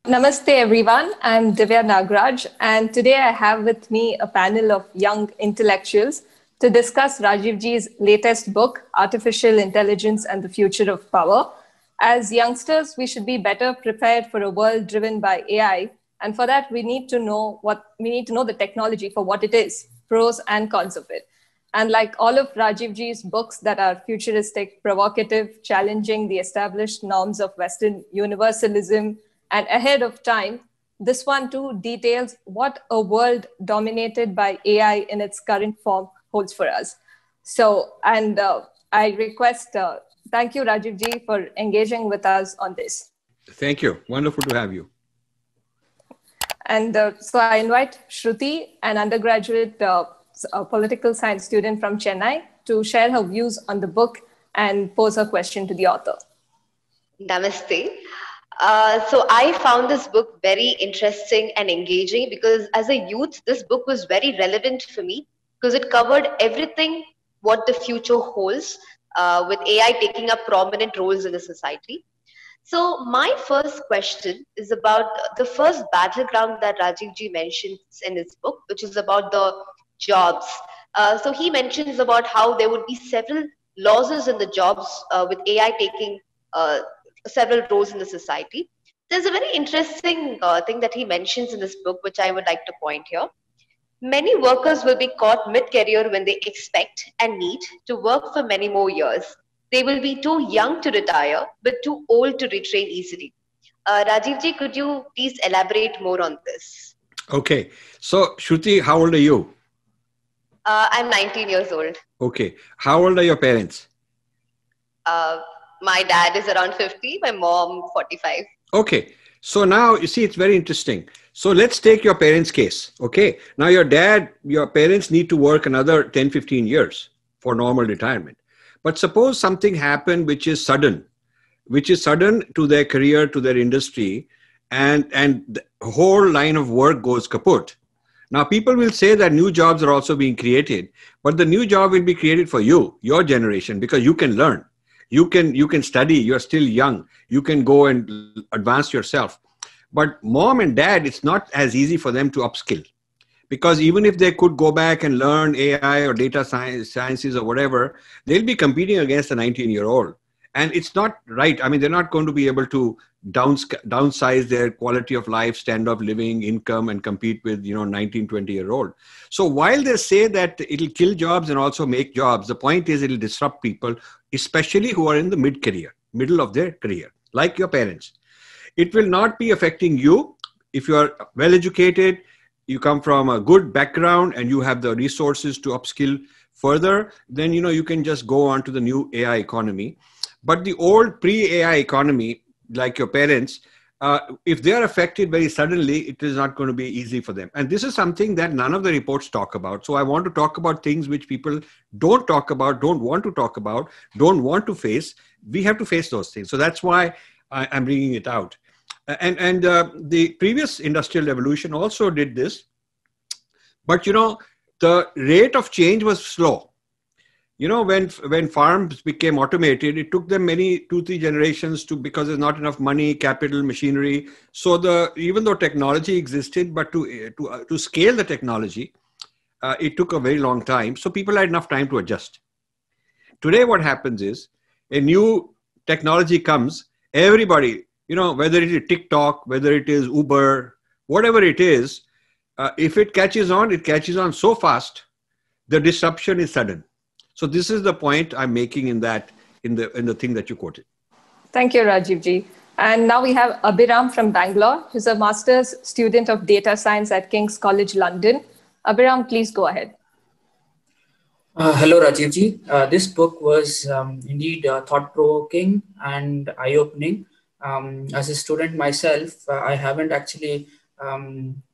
Namaste, everyone. I'm Divya Nagraj, and today I have with me a panel of young intellectuals to discuss Rajiv Ji's latest book, Artificial Intelligence and the Future of Power. As youngsters, we should be better prepared for a world driven by AI, and for that, we need to know the technology for what it is, pros and cons of it. And like all of Rajiv Ji's books that are futuristic, provocative, challenging the established norms of Western universalism, and ahead of time, this one too details what a world dominated by AI in its current form holds for us. I request, thank you, Rajiv Ji, for engaging with us on this. Thank you. Wonderful to have you. And so I invite Shruti, an undergraduate a political science student from Chennai, to share her views on the book and pose her question to the author. Namaste. So I found this book very interesting and engaging because as a youth, this book was very relevant for me because it covered everything what the future holds with AI taking up prominent roles in the society. So my first question is about the first battleground that Rajiv ji mentions in his book, which is about the jobs. So he mentions about how there would be several losses in the jobs with AI taking several roles in the society. There's a very interesting thing that he mentions in this book, which I would like to point here. Many workers will be caught mid-career when they expect and need to work for many more years. They will be too young to retire, but too old to retrain easily. Rajiv ji, could you please elaborate more on this? Okay. So, Shruti, how old are you? I'm 19 years old. Okay. How old are your parents? My dad is around 50, my mom 45. Okay. So now you see, it's very interesting. So let's take your parents' case. Okay. Now your parents need to work another 10, 15 years for normal retirement. But suppose something happened which is sudden to their career, to their industry, and the whole line of work goes kaput. Now people will say that new jobs are also being created, but the new job will be created for you, your generation, because you can learn. You can study, you're still young, you can go and advance yourself. But mom and dad, it's not as easy for them to upskill. Because even if they could go back and learn AI or data sciences or whatever, they'll be competing against a 19-year-old. And it's not right. I mean, they're not going to be able to downsize their quality of life, standard of living, income, and compete with, 19, 20-year-old. So while they say that it'll kill jobs and also make jobs, the point is it'll disrupt people, especially who are in the middle of their career, like your parents. It will not be affecting you if you are well educated, you come from a good background and you have the resources to upskill further, then, you can just go on to the new AI economy. But the old pre-AI economy, like your parents, if they are affected very suddenly, it is not going to be easy for them. And this is something that none of the reports talk about. So I want to talk about things which people don't talk about, don't want to talk about, don't want to face. We have to face those things. So that's why I'm bringing it out. And the previous industrial revolution also did this. But, the rate of change was slow. When farms became automated, it took them 2-3 generations because there's not enough money, capital, machinery. So even though technology existed, but to scale the technology, it took a very long time. So people had enough time to adjust. Today, what happens is a new technology comes, everybody, whether it is TikTok, whether it is Uber, whatever it is, if it catches on so fast, the disruption is sudden. So this is the point I'm making in the thing that you quoted. Thank you, Rajiv Ji. And now we have Abhiram from Bangalore, who's a master's student of data science at King's College London. Abhiram, please go ahead. Hello, Rajiv Ji. This book was indeed thought-provoking and eye-opening. As a student myself, I haven't actually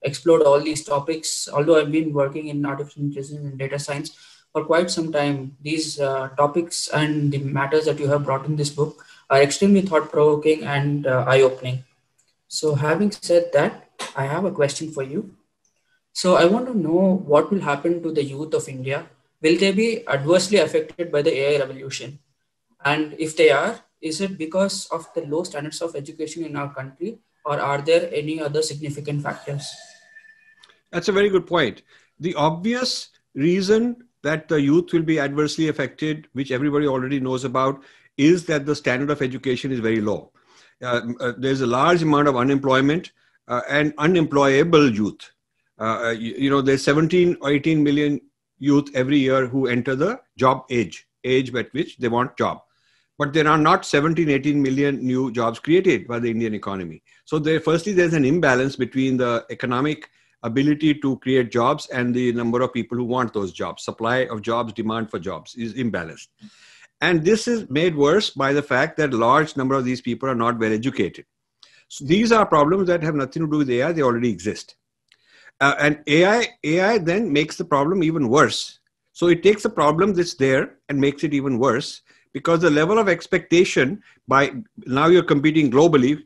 explored all these topics, although I've been working in artificial intelligence and data science for quite some time. These topics and the matters that you have brought in this book are extremely thought-provoking and eye-opening. So having said that, I have a question for you. So I want to know what will happen to the youth of India. Will they be adversely affected by the AI revolution? And if they are, is it because of the low standards of education in our country or are there any other significant factors? That's a very good point. The obvious reason that the youth will be adversely affected, which everybody already knows about, is that the standard of education is very low. There's a large amount of unemployment and unemployable youth. There's 17 or 18 million youth every year who enter the job age at which they want job. But there are not 17, 18 million new jobs created by the Indian economy. So firstly, there's an imbalance between the economic ability to create jobs and the number of people who want those jobs. Supply of jobs, demand for jobs is imbalanced. And this is made worse by the fact that a large number of these people are not well educated. So these are problems that have nothing to do with AI, they already exist. And AI then makes the problem even worse. So it takes the problem that's there and makes it even worse, because the level of expectation by now you're competing globally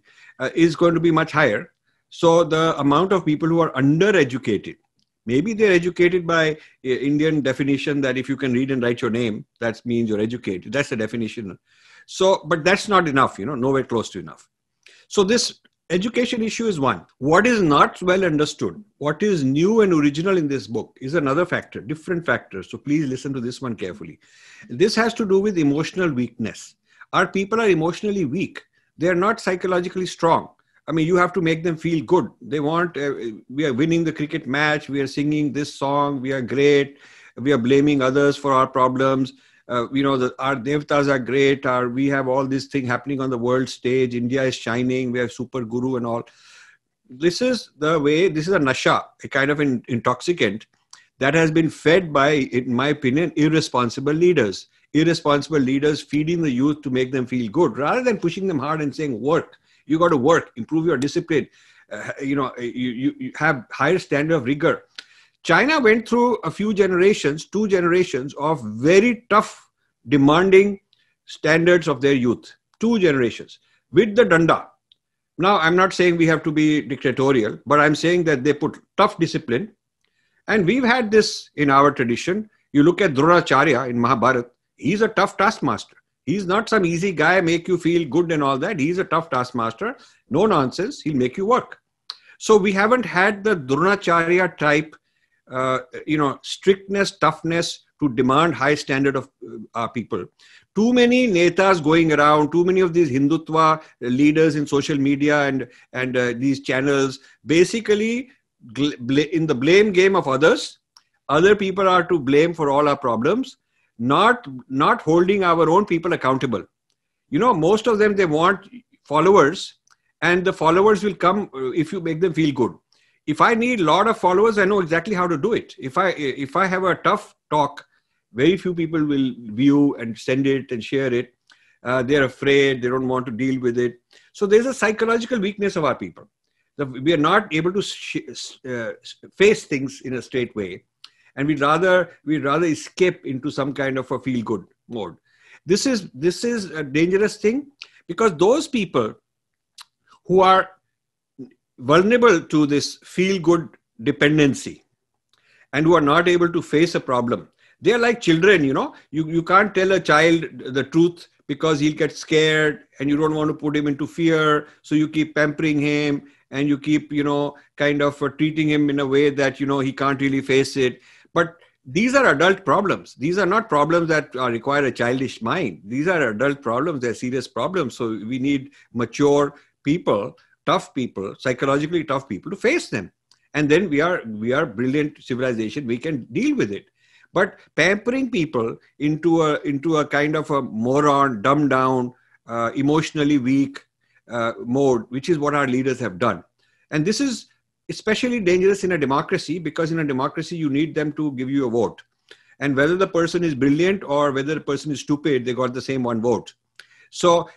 is going to be much higher. So the amount of people who are undereducated, maybe they're educated by Indian definition that if you can read and write your name, that means you're educated. That's the definition. So, but that's not enough, nowhere close to enough. So this education issue is one. What is not well understood, what is new and original in this book is another factor, different factors. So please listen to this one carefully. This has to do with emotional weakness. Our people are emotionally weak. They are not psychologically strong. I mean, you have to make them feel good. They want, we are winning the cricket match. We are singing this song. We are great. We are blaming others for our problems. Our devtas are great. We have all this thing happening on the world stage. India is shining. We have super guru and all. This is the way, this is a nasha, a kind of an intoxicant that has been fed by, in my opinion, irresponsible leaders. Irresponsible leaders feeding the youth to make them feel good rather than pushing them hard and saying, work. You got to work, improve your discipline. You have higher standard of rigor. China went through a few generations, 2 generations of very tough, demanding standards of their youth. 2 generations with the danda. Now, I'm not saying we have to be dictatorial, but I'm saying that they put tough discipline. And we've had this in our tradition. You look at Dronacharya in Mahabharata. He's a tough taskmaster. He's not some easy guy, make you feel good and all that. He's a tough taskmaster. No nonsense. He'll make you work. So we haven't had the Dronacharya type, strictness, toughness to demand high standard of our people. Too many netas going around, too many of these Hindutva leaders in social media and these channels, basically in the blame game of others. Other people are to blame for all our problems. Not holding our own people accountable. Most of them, they want followers, and the followers will come if you make them feel good. If I need a lot of followers, I know exactly how to do it. If I have a tough talk, very few people will view and send it and share it. They're afraid, they don't want to deal with it. So there's a psychological weakness of our people. We are not able to face things in a straight way. And we'd rather escape into some kind of a feel-good mode. This is a dangerous thing, because those people who are vulnerable to this feel-good dependency and who are not able to face a problem, they are like children. You can't tell a child the truth because he'll get scared, and you don't want to put him into fear. So you keep pampering him, and you keep kind of treating him in a way that he can't really face it. But these are adult problems. These are not problems that require a childish mind. These are adult problems. They're serious problems. So we need mature people, tough people, psychologically tough people to face them. And then we are brilliant civilization. We can deal with it. But pampering people into a kind of a moron, dumbed down, emotionally weak mode, which is what our leaders have done. And this is especially dangerous in a democracy, because in a democracy, you need them to give you a vote. And whether the person is brilliant or whether the person is stupid, they got the same one vote. So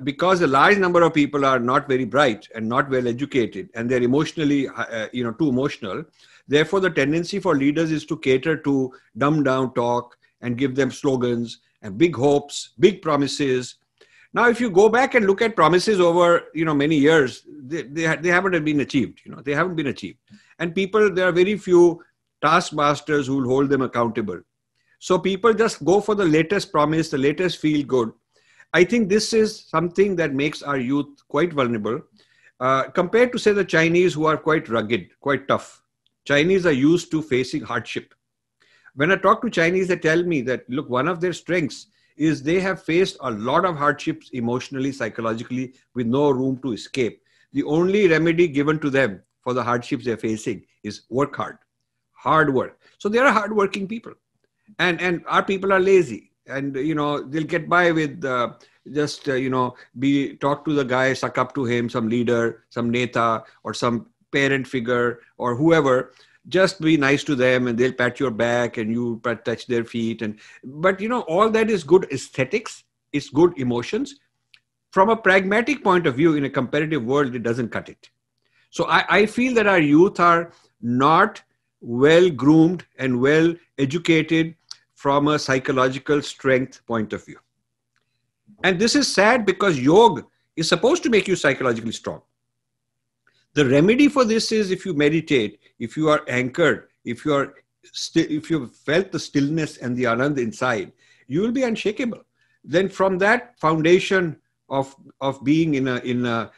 because a large number of people are not very bright and not well educated, and they're emotionally, too emotional, therefore the tendency for leaders is to cater to dumbed down talk and give them slogans and big hopes, big promises. Now, if you go back and look at promises over, many years, they haven't been achieved. They haven't been achieved. And there are very few taskmasters who will hold them accountable. So people just go for the latest promise, the latest feel good. I think this is something that makes our youth quite vulnerable. compared to, say, the Chinese, who are quite rugged, quite tough. Chinese are used to facing hardship. When I talk to Chinese, they tell me that, look, one of their strengths is they have faced a lot of hardships emotionally, psychologically, with no room to escape. The only remedy given to them for the hardships they're facing is work hard work. So they are hardworking people. And our people are lazy. And, they'll get by with just, talk to the guy, suck up to him, some leader, some neta, or some parent figure, or whoever. Just be nice to them and they'll pat your back and you touch their feet. But all that is good aesthetics, it's good emotions. From a pragmatic point of view, in a competitive world, it doesn't cut it. So I feel that our youth are not well groomed and well educated from a psychological strength point of view. And this is sad because yoga is supposed to make you psychologically strong. The remedy for this is, if you meditate, if you are anchored, if you felt the stillness and the anand inside, you will be unshakable. Then from that foundation of being in a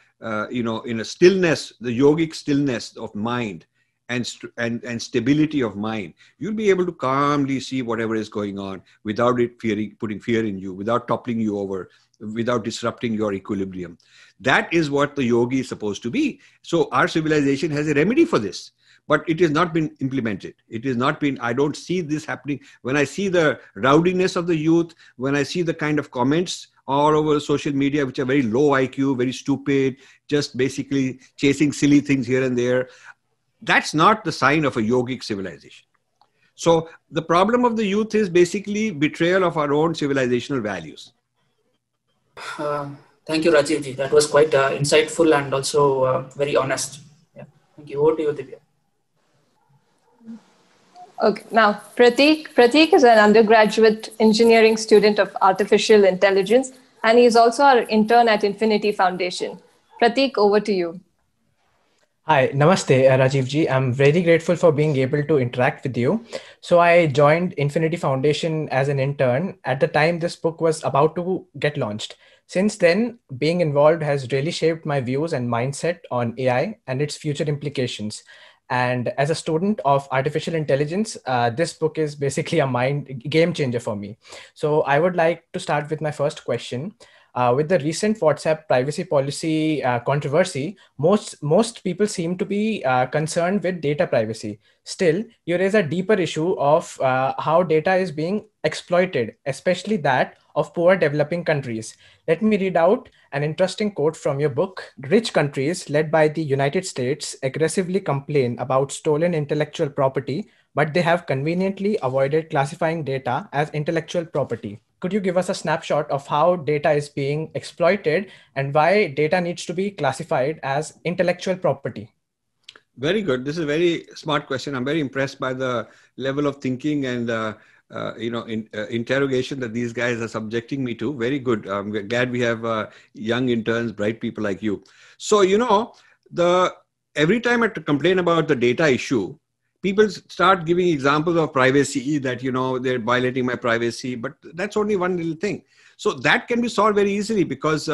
stillness, the yogic stillness of mind and stability of mind, you'll be able to calmly see whatever is going on without it putting fear in you, without toppling you over, without disrupting your equilibrium. That is what the yogi is supposed to be. So our civilization has a remedy for this, but it has not been implemented. It has not been, I don't see this happening. When I see the rowdiness of the youth, when I see the kind of comments all over social media, which are very low IQ, very stupid, just basically chasing silly things here and there, that's not the sign of a yogic civilization. So the problem of the youth is basically betrayal of our own civilizational values. Thank you, Rajiv ji. That was quite insightful and also very honest. Yeah. Thank you. Over to you, Divya. Okay, now Prateek is an undergraduate engineering student of artificial intelligence, and he is also our intern at Infinity Foundation. Prateek, over to you. Hi, Namaste, Rajiv ji. I'm very grateful for being able to interact with you. So I joined Infinity Foundation as an intern at the time this book was about to get launched. Since then, being involved has really shaped my views and mindset on AI and its future implications. And as a student of artificial intelligence, this book is basically a game changer for me. So I would like to start with my first question. With the recent WhatsApp privacy policy controversy, most people seem to be concerned with data privacy. Still, you raise a deeper issue of how data is being exploited, especially that of poor developing countries. Let me read out an interesting quote from your book. Rich countries, led by the United States, aggressively complain about stolen intellectual property, but they have conveniently avoided classifying data as intellectual property. Could you give us a snapshot of how data is being exploited and why data needs to be classified as intellectual property? Very good. This is a very smart question. I'm very impressed by the level of thinking and interrogation that these guys are subjecting me to. Very good. I'm glad we have young interns, bright people like you. So, every time I complain about the data issue, people start giving examples of privacy that, they're violating my privacy, but that's only one little thing. So that can be solved very easily because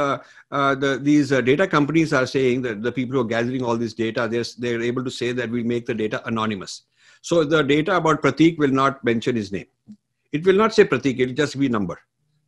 these data companies are saying that the people who are gathering all this data, they're able to say that we make the data anonymous. So the data about Prateek will not mention his name. It will not say Prateek, it will just be number.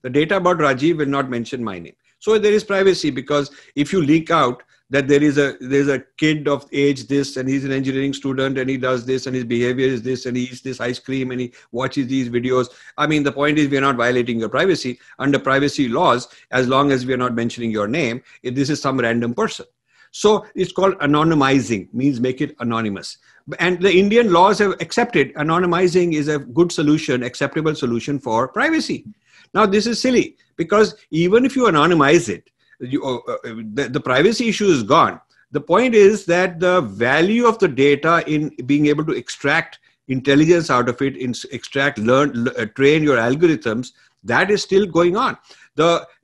The data about Rajiv will not mention my name. So there is privacy because if you leak out that there's a kid of age this and he's an engineering student and he does this and his behavior is this and he eats this ice cream and he watches these videos. I mean, the point is we're not violating your privacy under privacy laws as long as we're not mentioning your name. If this is some random person. So it's called anonymizing, means make it anonymous. And the Indian laws have accepted anonymizing is a good solution, acceptable solution for privacy. Now, this is silly because even if you anonymize it, the privacy issue is gone. The point is that the value of the data in being able to extract intelligence out of it, train your algorithms, that is still going on.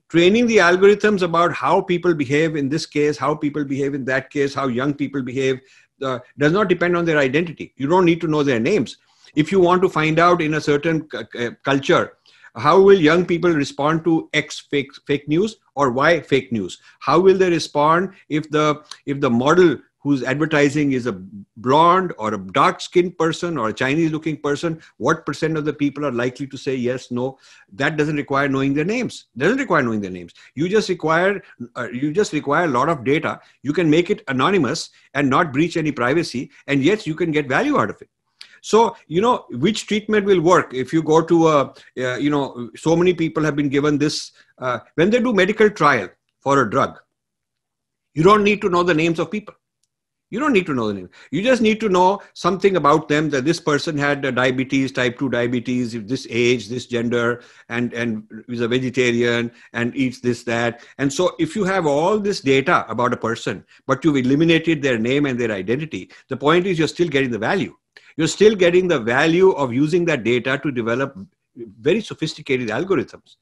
Training the algorithms about how people behave in this case, how people behave in that case, how young people behave, does not depend on their identity. You don't need to know their names. If you want to find out in a certain culture, How will young people respond to X fake news or Y fake news? How will they respond if the model whose advertising is a blonde or a dark-skinned person or a Chinese-looking person? What percent of the people are likely to say yes, no? That doesn't require knowing their names. Doesn't require knowing their names. You just require a lot of data. You can make it anonymous and not breach any privacy, and yet you can get value out of it. So, which treatment will work if you go to so many people have been given this, when they do medical trial for a drug, you don't need to know the names of people. You don't need to know the name. You just need to know something about them, that this person had diabetes, type 2 diabetes, this age, this gender, and is a vegetarian and eats this, that. And so if you have all this data about a person, but you've eliminated their name and their identity, the point is you're still getting the value. You're still getting the value of using that data to develop very sophisticated algorithms,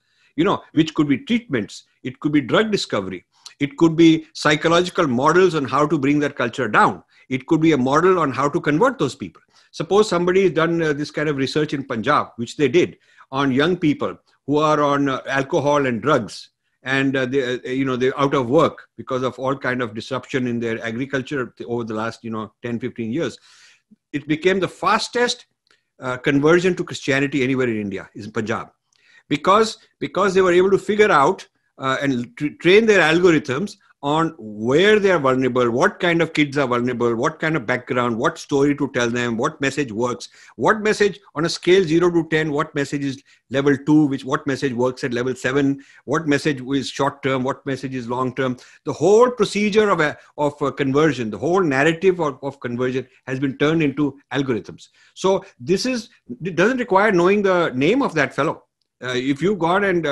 which could be treatments. It could be drug discovery. It could be psychological models on how to bring that culture down. It could be a model on how to convert those people. Suppose somebody has done this kind of research in Punjab, which they did, on young people who are on alcohol and drugs, and they're out of work because of all kind of disruption in their agriculture over the last 10, 15 years. It became the fastest conversion to Christianity anywhere in India, is in Punjab, because they were able to figure out and train their algorithms on where they are vulnerable, what kind of kids are vulnerable, what kind of background, what story to tell them, what message works, what message on a scale 0 to 10, what message is level 2, what message works at level 7, what message is short term, what message is long term. The whole procedure of conversion, the whole narrative of conversion has been turned into algorithms. So it doesn't require knowing the name of that fellow. If you got and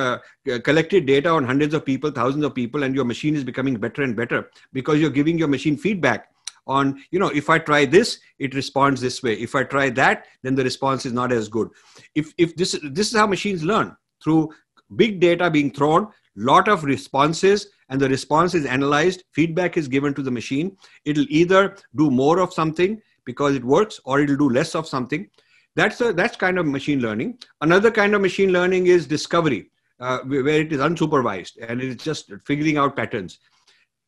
collected data on hundreds of people, thousands of people, and your machine is becoming better and better because you're giving your machine feedback on, if I try this, it responds this way. If I try that, then the response is not as good. If this is how machines learn, through big data being thrown, lot of responses, and the response is analyzed, feedback is given to the machine. It'll either do more of something because it works, or it'll do less of something. That's kind of machine learning. Another kind of machine learning is discovery, where it is unsupervised and it is just figuring out patterns.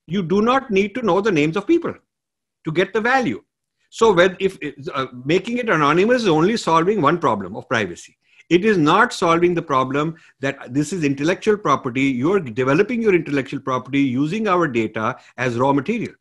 You do not need to know the names of people to get the value. So if making it anonymous is only solving one problem of privacy. It is not solving the problem that this is intellectual property. You're developing your intellectual property using our data as raw material.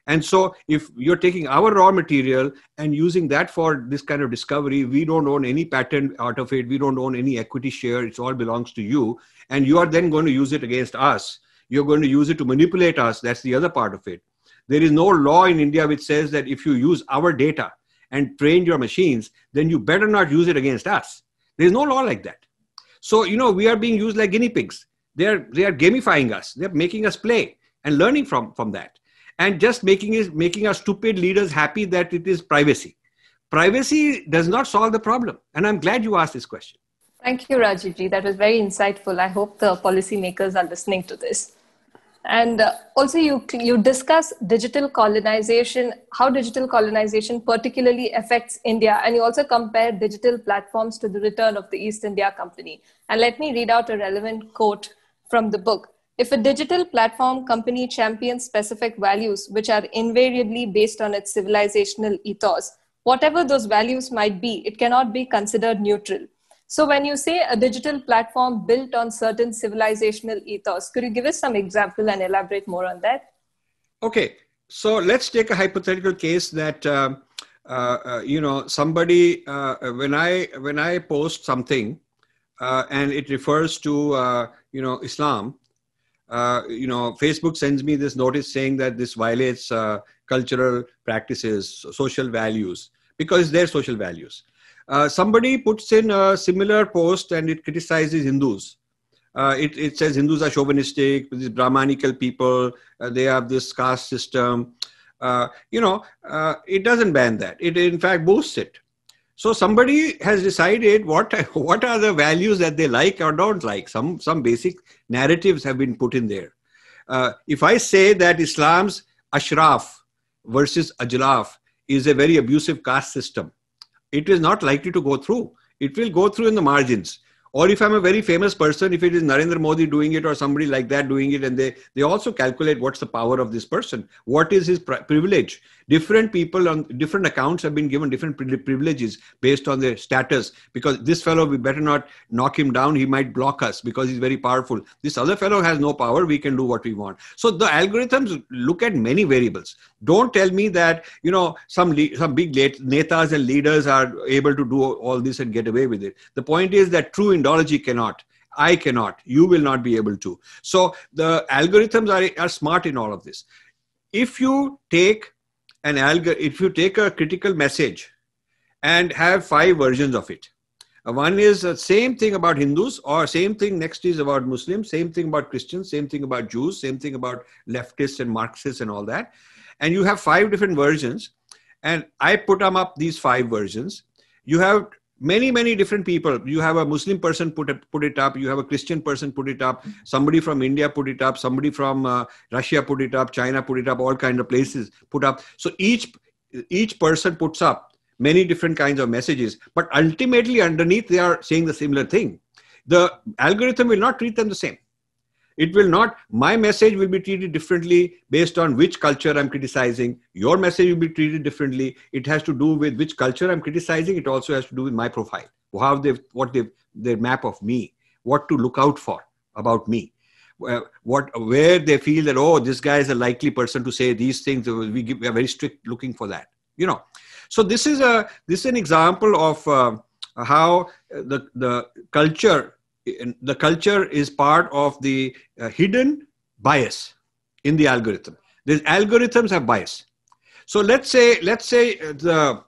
And so if you're taking our raw material and using that for this kind of discovery, we don't own any patent out of it. We don't own any equity share. It all belongs to you. And you are then going to use it against us. You're going to use it to manipulate us. That's the other part of it. There is no law in India which says that if you use our data and train your machines, then you better not use it against us. There's no law like that. So, we are being used like guinea pigs. They are gamifying us. They're making us play and learning from that. And just making our stupid leaders happy that it is privacy. Privacy does not solve the problem. And I'm glad you asked this question. Thank you, Rajivji. That was very insightful. I hope the policymakers are listening to this. And also you discuss digital colonization, how digital colonization particularly affects India. And you also compare digital platforms to the return of the East India Company. And let me read out a relevant quote from the book. If a digital platform company champions specific values, which are invariably based on its civilizational ethos, whatever those values might be, it cannot be considered neutral. So when you say a digital platform built on certain civilizational ethos, could you give us some example and elaborate more on that? Okay, so let's take a hypothetical case that, somebody, when I post something and it refers to, Islam, Facebook sends me this notice saying that this violates cultural practices, social values, because they're social values. Somebody puts in a similar post and it criticizes Hindus. It says Hindus are chauvinistic, these Brahmanical people, they have this caste system. It doesn't ban that. It in fact boosts it. So somebody has decided what are the values that they like or don't like. Some basic narratives have been put in there. If I say that Islam's Ashraf versus Ajlaf is a very abusive caste system, it is not likely to go through. It will go through in the margins. Or if I'm a very famous person, if it is Narendra Modi doing it or somebody like that doing it, and they also calculate what's the power of this person, what is his privilege. Different people on different accounts have been given different privileges based on their status, because this fellow, we better not knock him down, he might block us because he's very powerful. This other fellow has no power, we can do what we want. So the algorithms look at many variables. Don't tell me that, you know, some big netas and leaders are able to do all this and get away with it. The point is that true Indology cannot. I cannot. You will not be able to. So the algorithms are smart in all of this. If you take if you take a critical message and have 5 versions of it, one is the same thing about Hindus, or same thing next is about Muslims, same thing about Christians, same thing about Jews, same thing about leftists and Marxists and all that. And you have 5 different versions. And I put them up, these 5 versions. You have many different people. You have a Muslim person put it up. You have a Christian person put it up. Somebody from India put it up. Somebody from Russia put it up. China put it up. All kinds of places put up. So each person puts up many different kinds of messages. But ultimately underneath, they are saying the similar thing. The algorithm will not treat them the same. It will not, my message will be treated differently based on which culture I'm criticizing. Your message will be treated differently. It has to do with which culture I'm criticizing. It also has to do with my profile, their map of me, what to look out for about me, where they feel that, oh, this guy is a likely person to say these things. We are very strict looking for that, you know. So this is an example of how the culture is part of the hidden bias in the algorithm. These algorithms have bias. So let's say the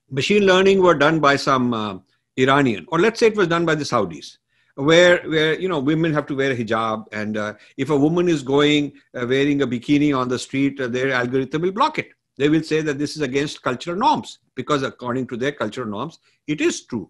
machine learning were done by some Iranian, or let's say it was done by the Saudis, where you know, women have to wear a hijab, and if a woman is going wearing a bikini on the street, their algorithm will block it. They will say that this is against cultural norms, because according to their cultural norms, it is true.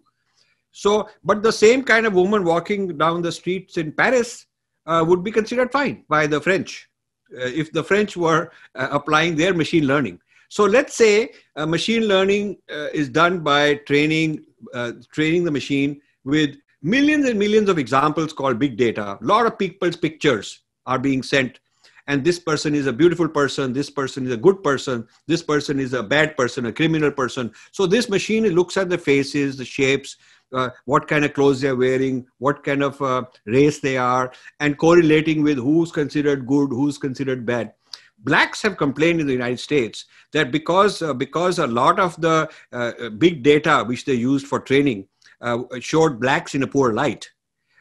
So, but the same kind of woman walking down the streets in Paris would be considered fine by the French, if the French were applying their machine learning. So let's say machine learning is done by training the machine with millions and millions of examples called big data. A lot of people's pictures are being sent. And this person is a beautiful person, this person is a good person, this person is a bad person, a criminal person. So this machine looks at the faces, the shapes, what kind of clothes they're wearing, what kind of race they are, and correlating with who's considered good, who's considered bad. Blacks have complained in the United States that because a lot of the big data which they used for training showed blacks in a poor light,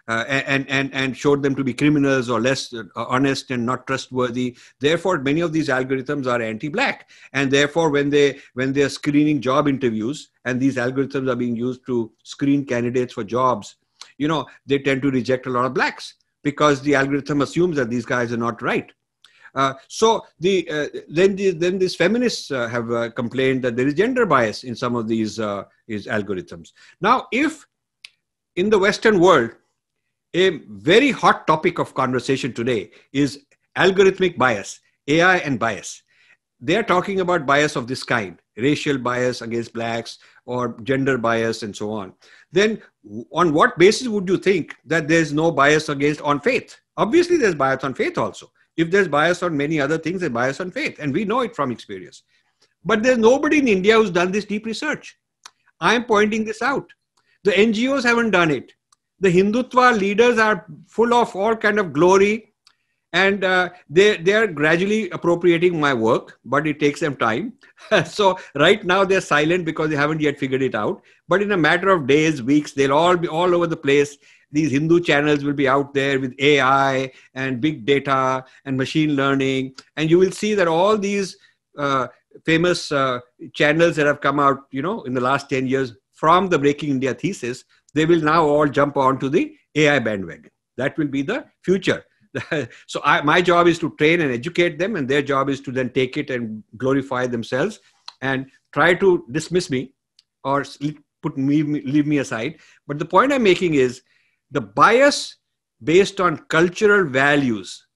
and showed them to be criminals or less honest and not trustworthy. Therefore, many of these algorithms are anti-black, and therefore, when they're screening job interviews, and these algorithms are being used to screen candidates for jobs, you know, they tend to reject a lot of blacks because the algorithm assumes that these guys are not right. So then these feminists have complained that there is gender bias in some of these algorithms. Now, if in the Western world, a very hot topic of conversation today is algorithmic bias, AI and bias. They are talking about bias of this kind, racial bias against blacks or gender bias and so on. Then on what basis would you think that there's no bias on faith? Obviously, there's bias on faith also. If there's bias on many other things, there's bias on faith. And we know it from experience. But there's nobody in India who's done this deep research. I'm pointing this out. The NGOs haven't done it. The Hindutva leaders are full of all kind of glory, and they are gradually appropriating my work, but it takes them time. So right now they're silent because they haven't yet figured it out. But in a matter of days, weeks, they'll all be all over the place. These Hindu channels will be out there with AI and big data and machine learning. And you will see that all these famous channels that have come out, you know, in the last 10 years from the Breaking India thesis, they will now all jump onto the AI bandwagon. That will be the future. So my job is to train and educate them, and their job is to then take it and glorify themselves and try to dismiss me or leave me aside. But the point I'm making is the bias based on cultural values,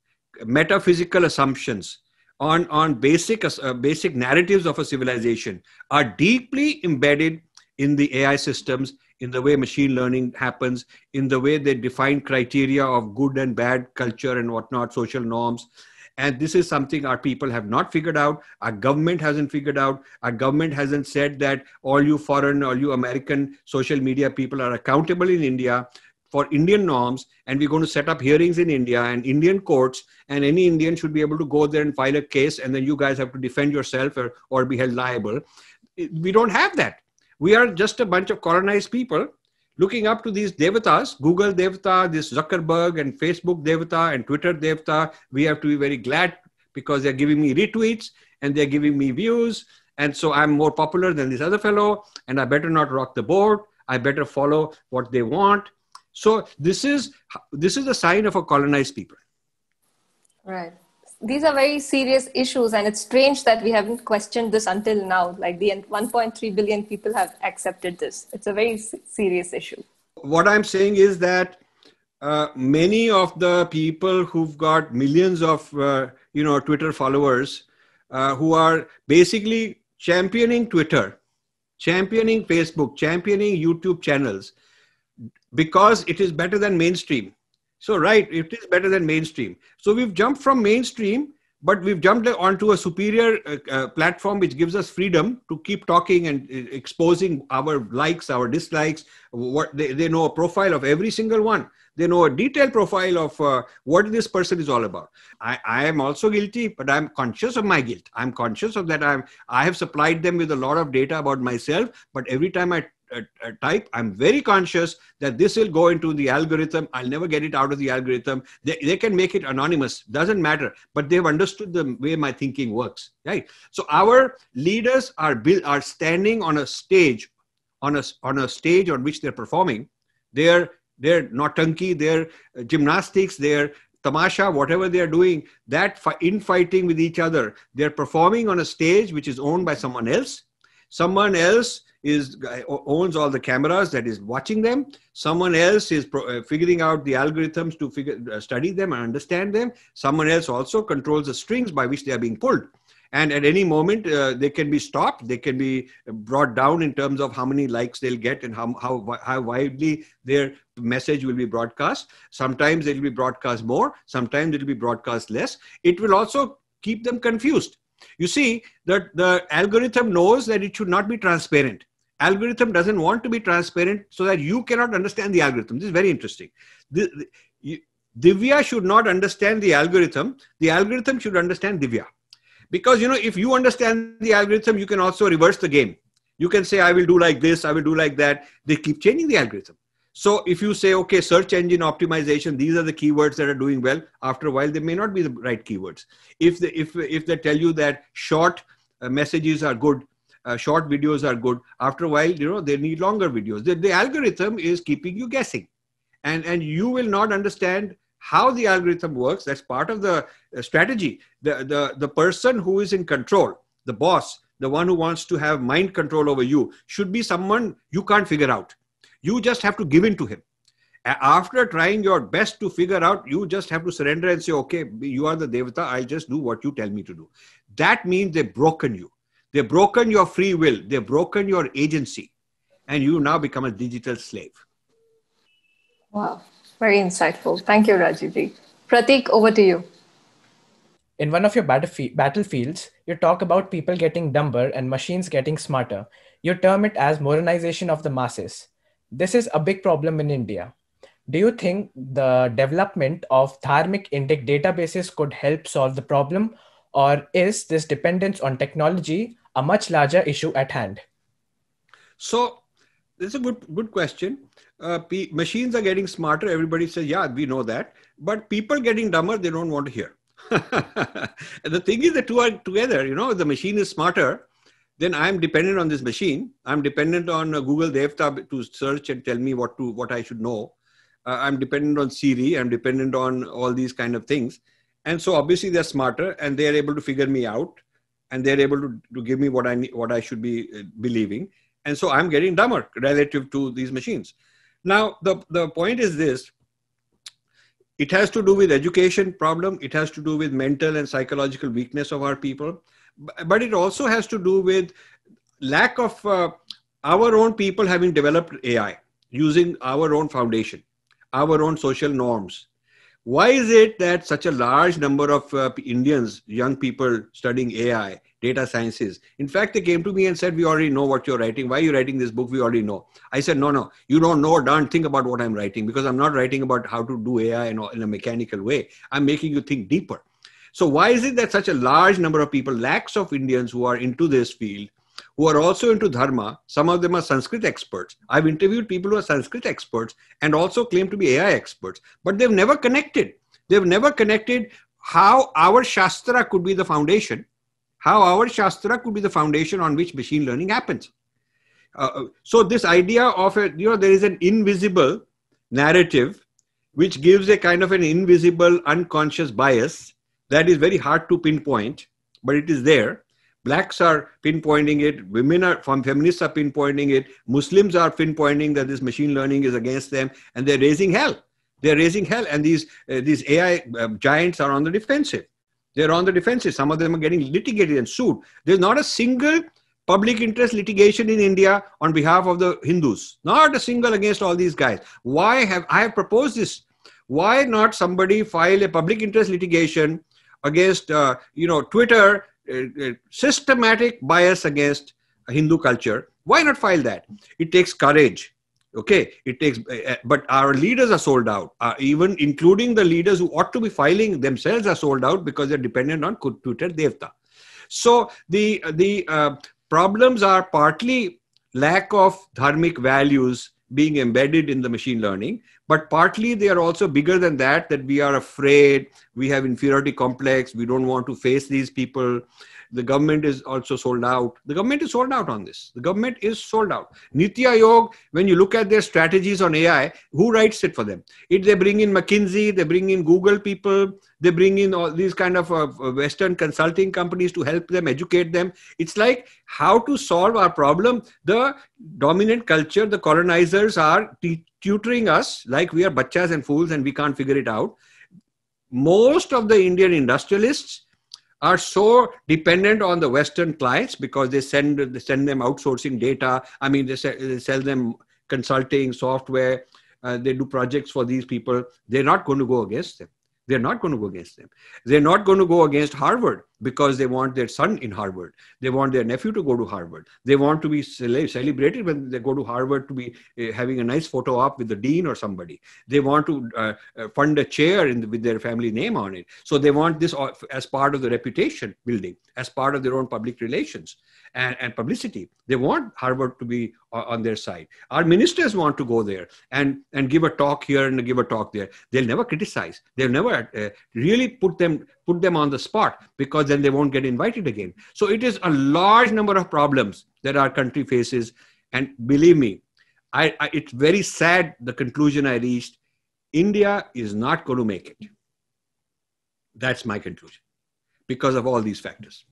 metaphysical assumptions, on basic narratives of a civilization are deeply embedded in the AI systems, in the way machine learning happens, in the way they define criteria of good and bad culture and whatnot, social norms. And this is something our people have not figured out. Our government hasn't figured out. Our government hasn't said that all you foreign, all you American social media people are accountable in India for Indian norms, and we're going to set up hearings in India and Indian courts, and any Indian should be able to go there and file a case, and then you guys have to defend yourself or be held liable. We don't have that. We are just a bunch of colonized people looking up to these devatas, Google devata, this Zuckerberg and Facebook devata and Twitter devata. We have to be very glad because they're giving me retweets and they're giving me views. And so I'm more popular than this other fellow, and I better not rock the boat. I better follow what they want. So this is a sign of a colonized people. Right. These are very serious issues, and it's strange that we haven't questioned this until now. Like the 1.3 billion people have accepted this. It's a very serious issue. What I'm saying is that many of the people who've got millions of Twitter followers who are basically championing Twitter, championing Facebook, championing YouTube channels because it is better than mainstream. So, right, it is better than mainstream. So we've jumped from mainstream, but we've jumped onto a superior platform which gives us freedom to keep talking and exposing our likes, our dislikes. What they know a profile of every single one. They know a detailed profile of what this person is all about. I am also guilty, but I'm conscious of my guilt. I'm conscious of that. I have supplied them with a lot of data about myself, but every time I type, I'm very conscious that this will go into the algorithm. I'll never get it out of the algorithm. They can make it anonymous, doesn't matter, but they've understood the way my thinking works, right? So our leaders are standing on a stage, on a stage on which they're performing. They're nautanki, their gymnastics, their tamasha, whatever they are doing, that infighting with each other, they're performing on a stage which is owned by someone else. Someone else owns all the cameras that is watching them. Someone else is figuring out the algorithms to study them and understand them. Someone else also controls the strings by which they are being pulled. And at any moment, they can be stopped. They can be brought down in terms of how many likes they'll get and how widely their message will be broadcast. Sometimes it will be broadcast more. Sometimes it will be broadcast less. It will also keep them confused. You see, that the algorithm knows that it should not be transparent. Algorithm doesn't want to be transparent so that you cannot understand the algorithm. This is very interesting. Divya should not understand the algorithm. The algorithm should understand Divya. Because, if you understand the algorithm, you can also reverse the game. You can say, I will do like this, I will do like that. They keep changing the algorithm. So if you say, okay, search engine optimization, these are the keywords that are doing well, after a while, they may not be the right keywords. If they tell you that short messages are good, short videos are good, after a while, they need longer videos. The algorithm is keeping you guessing. And you will not understand how the algorithm works. That's part of the strategy. The person who is in control, the boss, the one who wants to have mind control over you, should be someone you can't figure out. You just have to give in to him. After trying your best to figure out, you just have to surrender and say, okay, you are the devata, I'll just do what you tell me to do. That means they've broken you. They've broken your free will. They've broken your agency. And you now become a digital slave. Wow. Very insightful. Thank you, Rajivji. Pratik, over to you. In one of your battlefields, you talk about people getting dumber and machines getting smarter. You term it as modernization of the masses. This is a big problem in India. Do you think the development of Dharmic Indic databases could help solve the problem? Or is this dependence on technology a much larger issue at hand? So, this is a good question. Machines are getting smarter. Everybody says, yeah, we know that. But people getting dumber, they don't want to hear. The thing is, the two are together. The machine is smarter. Then I'm dependent on this machine. I'm dependent on Google Devta to search and tell me what I should know. I'm dependent on Siri. I'm dependent on all these kind of things. And so obviously they're smarter and they're able to figure me out and they're able to give me what I should be believing. And so I'm getting dumber relative to these machines. Now, the point is this. It has to do with education problem. It has to do with mental and psychological weakness of our people. But it also has to do with lack of our own people having developed AI. using our own foundation, our own social norms. Why is it that such a large number of Indians, young people studying AI, data sciences, in fact, they came to me and said, we already know what you're writing. Why are you writing this book? We already know. I said, no, you don't know, don't think about what I'm writing, because I'm not writing about how to do AI in a mechanical way. I'm making you think deeper. So why is it that such a large number of people, lakhs of Indians who are into this field, who are also into dharma, some of them are Sanskrit experts. I've interviewed people who are Sanskrit experts and also claim to be AI experts, but they've never connected. They've never connected how our Shastra could be the foundation, on which machine learning happens. So this idea of there is an invisible narrative which gives a kind of an invisible unconscious bias that is very hard to pinpoint, but it is there. Blacks are pinpointing it, feminists are pinpointing it, Muslims are pinpointing that this machine learning is against them, and they're raising hell. And these AI giants are on the defensive. They're on the defensive. Some of them are getting litigated and sued. There's not a single public interest litigation in India on behalf of the Hindus. Not a single against all these guys. I have proposed this? Why not somebody file a public interest litigation against Twitter, systematic bias against Hindu culture? Why not file that? It takes courage. Okay, it takes, but our leaders are sold out. Even including the leaders who ought to be filing themselves are sold out because they're dependent on Twitter Devta. So the problems are partly lack of dharmic values being embedded in the machine learning, but partly they are also bigger than that we are afraid, we have inferiority complex, we don't want to face these people. The government is also sold out. The government is sold out on this. The government is sold out. Niti Aayog, when you look at their strategies on AI, who writes it for them? They bring in McKinsey, they bring in Google people, they bring in all these kind of Western consulting companies to help them, educate them. It's like how to solve our problem. The dominant culture, the colonizers are tutoring us like we are bachas and fools and we can't figure it out. Most of the Indian industrialists are so dependent on the Western clients because they send them outsourcing data. I mean, they sell them consulting software. They do projects for these people. They're not going to go against them. They're not going to go against Harvard because they want their son in Harvard. They want their nephew to go to Harvard. They want to be celebrated when they go to Harvard to be having a nice photo op with the dean or somebody. They want to fund a chair with their family name on it. So they want this as part of the reputation building, as part of their own public relations and publicity. They want Harvard to be on their side. Our ministers want to go there and give a talk here and give a talk there. They'll never criticize. They'll never really put them on the spot because then they won't get invited again. So it is a large number of problems that our country faces. And believe me, it's very sad, the conclusion I reached. India is not going to make it. That's my conclusion because of all these factors.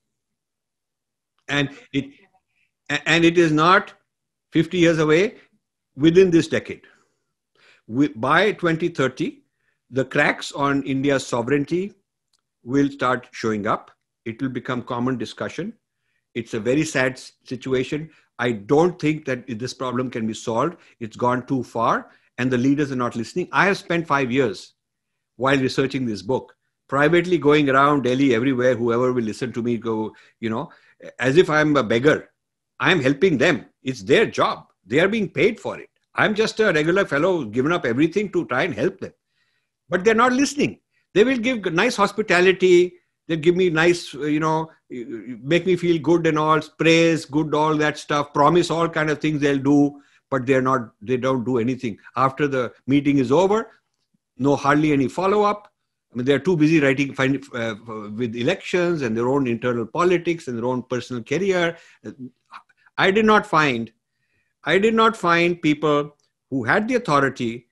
And it is not 50 years away, within this decade. By 2030, the cracks on India's sovereignty will start showing up. It will become common discussion. It's a very sad situation. I don't think that this problem can be solved. It's gone too far and the leaders are not listening. I have spent 5 years while researching this book, privately going around Delhi everywhere, whoever will listen to me go, as if I'm a beggar. I'm helping them. It's their job. They are being paid for it. I'm just a regular fellow given up everything to try and help them. But they're not listening. They will give nice hospitality. They give me nice, make me feel good and all, praise, good, all that stuff, promise all kind of things they'll do, but they don't do anything. After the meeting is over, hardly any follow-up. I mean, they're too busy with elections and their own internal politics and their own personal career. I did not find people who had the authority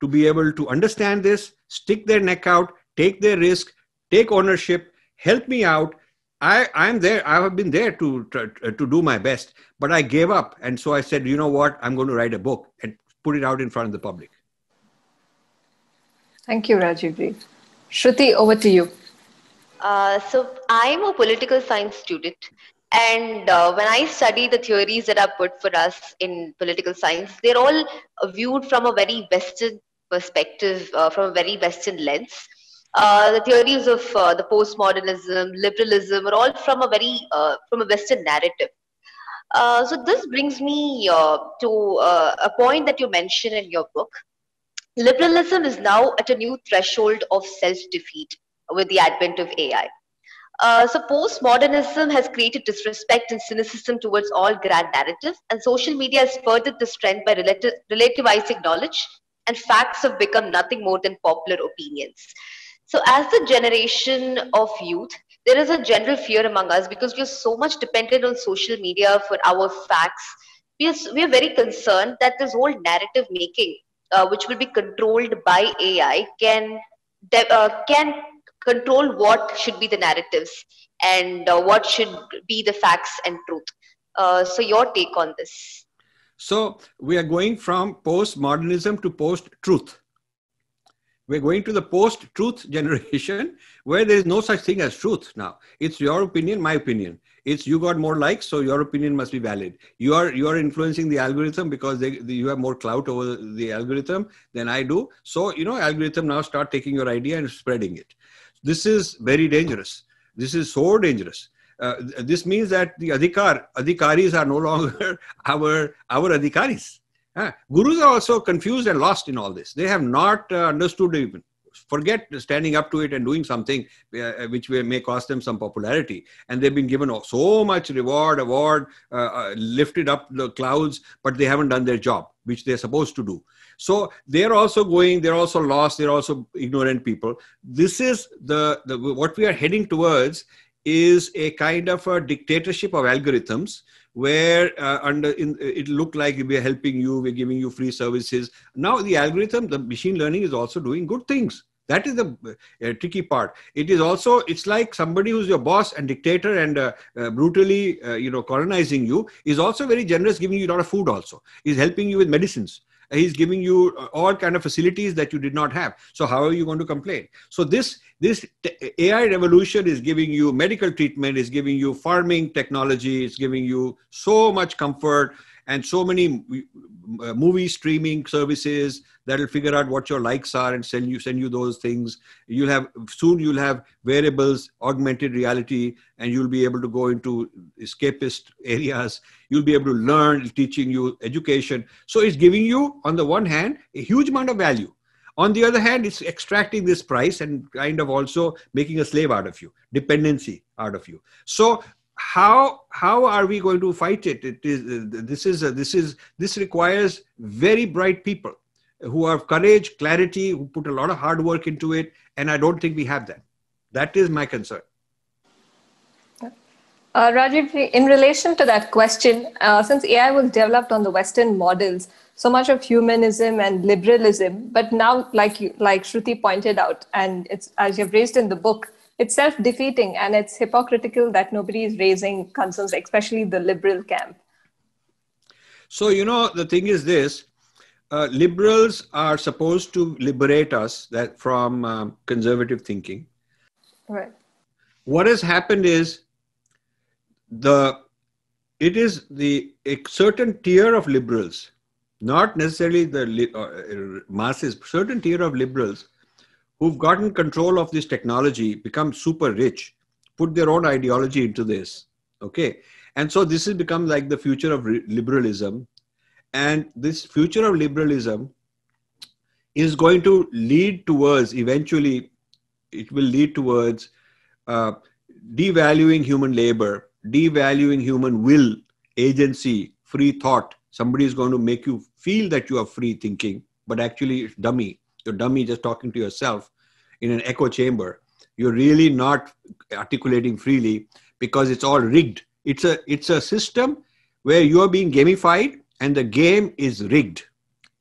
to be able to understand this, stick their neck out, take their risk, take ownership, help me out. I'm there. I have been there to do my best, but I gave up. And so I said, you know what? I'm going to write a book and put it out in front of the public. Thank you, Rajiv. Shruti, over to you. So I'm a political science student. And when I study the theories that are put for us in political science, they're all viewed from a very Western perspective, from a very Western lens. The theories of the postmodernism, liberalism are all from from a Western narrative. So this brings me to a point that you mentioned in your book. Liberalism is now at a new threshold of self-defeat with the advent of AI. So postmodernism has created disrespect and cynicism towards all grand narratives, and social media has furthered this trend by relativizing knowledge, and facts have become nothing more than popular opinions. So, as the generation of youth, there is a general fear among us because we are so much dependent on social media for our facts. We are very concerned that this whole narrative making, which will be controlled by AI, can control what should be the narratives and what should be the facts and truth. So, your take on this? So we are going from postmodernism to post-truth. We're going to the post-truth generation where there is no such thing as truth now. It's your opinion, my opinion. It's you got more likes, so your opinion must be valid. You are influencing the algorithm because you have more clout over the algorithm than I do. So, algorithm now start taking your idea and spreading it. This is very dangerous. This is so dangerous. This means that the adhikaris are no longer our adhikaris. Gurus are also confused and lost in all this. They have not understood even. Forget standing up to it and doing something which may cost them some popularity. And they've been given so much award, lifted up the clouds, but they haven't done their job, which they're supposed to do. So they're also lost, they're also ignorant people. This is what we are heading towards is a kind of a dictatorship of algorithms where it looked like we're helping you, we're giving you free services. Now the machine learning is also doing good things. That is the tricky part. It's like somebody who's your boss and dictator and brutally, colonizing you is also very generous, giving you a lot of food also. He's helping you with medicines. He's giving you all kind of facilities that you did not have. So how are you going to complain? So this AI revolution is giving you medical treatment, is giving you farming technology, it's giving you so much comfort and so many movie streaming services that will figure out what your likes are and send you those things. Soon you'll have wearables, augmented reality, and you'll be able to go into escapist areas. You'll be able to learn, teaching you education. So it's giving you, on the one hand, a huge amount of value. On the other hand, it's extracting this price and kind of also making a slave out of you, dependency out of you. So how are we going to fight it? This requires very bright people who have courage, clarity, who put a lot of hard work into it, and I don't think we have that. That is my concern. Rajiv, in relation to that question, since AI was developed on the Western models, so much of humanism and liberalism, but now, like Shruti pointed out, and it's as you've raised in the book, it's self-defeating and it's hypocritical that nobody is raising concerns, especially the liberal camp. So, the thing is this, liberals are supposed to liberate us from conservative thinking. Right. What has happened is a certain tier of liberals, not necessarily the masses, certain tier of liberals who've gotten control of this technology, become super rich, put their own ideology into this. Okay. And so this has become like the future of liberalism. And this future of liberalism is going to lead towards, eventually, it will lead towards devaluing human labor, devaluing human will, agency, free thought. Somebody is going to make you feel that you are free thinking, but actually it's dummy. You're dummy just talking to yourself in an echo chamber. You're really not articulating freely because it's all rigged. It's a system where you're being gamified and the game is rigged.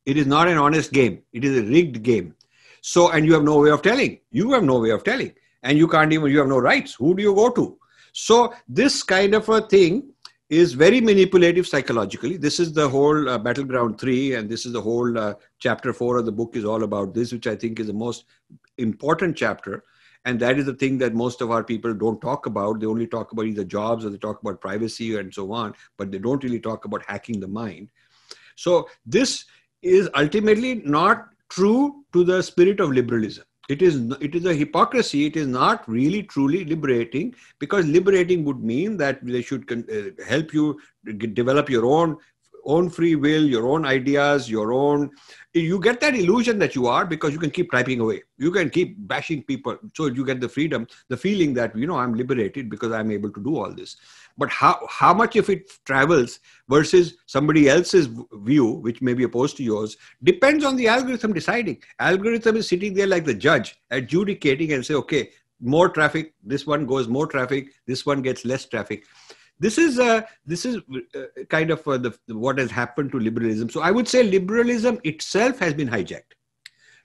It is not an honest game. It is a rigged game. So, and you have no way of telling. You have no way of telling. And you have no rights. Who do you go to? So this kind of a thing is very manipulative psychologically. This is the whole Battleground 3, and this is the whole chapter 4 of the book is all about this, which I think is the most important chapter. And that is the thing that most of our people don't talk about. They only talk about either jobs or they talk about privacy and so on, but they don't really talk about hacking the mind. So this is ultimately not true to the spirit of liberalism. It is a hypocrisy. It is not really truly liberating, because liberating would mean that they should help you develop your own free will, your own ideas, your own. You get that illusion that you are, because you can keep typing away. You can keep bashing people. So you get the freedom, the feeling that, I'm liberated because I'm able to do all this. But how much of it travels versus somebody else's view, which may be opposed to yours, depends on the algorithm deciding. Algorithm is sitting there like the judge, adjudicating and say, okay, more traffic, this one goes more traffic, this one gets less traffic. This is kind of what has happened to liberalism. So I would say liberalism itself has been hijacked.